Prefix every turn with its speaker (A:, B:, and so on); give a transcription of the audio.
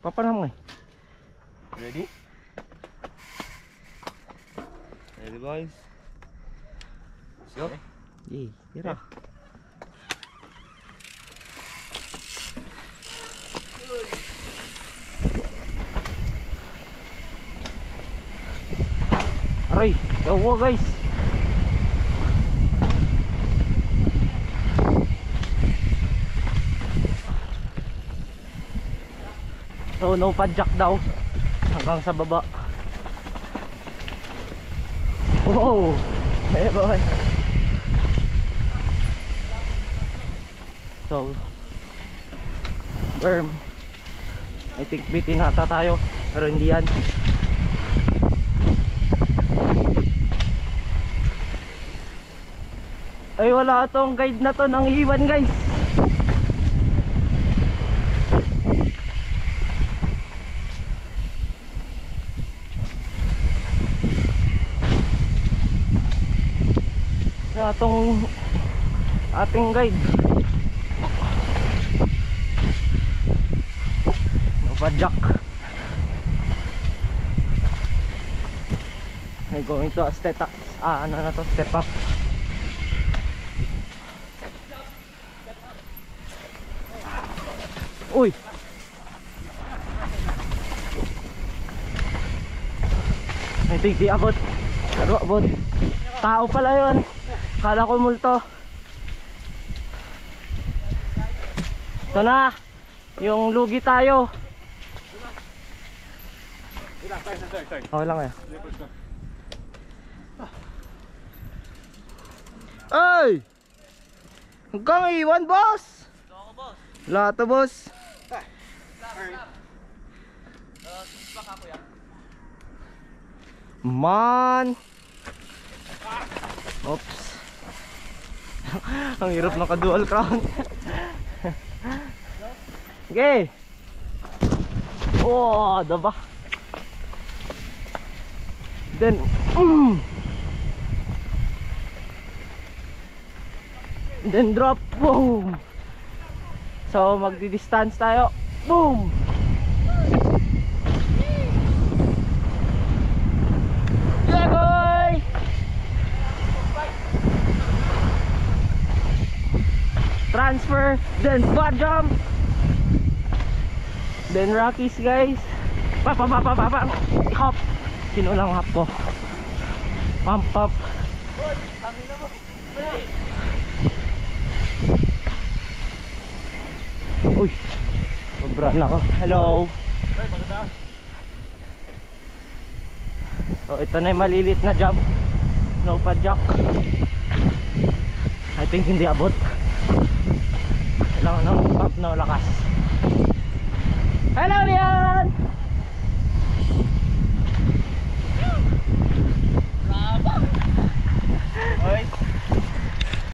A: Papanam nga.
B: Ready? Ready boys? Let's go.
A: Yay, tira. Aray, yawa guys. So no padjak daw hanggang sa baba. Wow, hey boy. So berm, I think bitin nata tayo pero hindi yan. Ay wala tong guide na to, nang iwan guys. Wala tong ating guide. Jack. I'm going to step up. Ano na to? Step up. Uy. I think di abot. Pero abot. Tao pala yun. Kala ko multo. Ito na. Yung lugi tayo. Okay lang eh. Ay! Hanggang iwan boss! Wala to boss. Man! Oops. Ang hirap naka-dual crown. Okay. Oh, diba? Then then drop, boom. So magdi-distance tayo, boom. Yeah boy. Transfer, then butt jump, then Rockies guys. Pa hop. Sino lang hop ko? Pump up. Uy, sobra na ako. Hello. So ito na yung malilit na jump. No padjak. I think hindi abot. Kailangan ng pump na lakas. Hello Lian.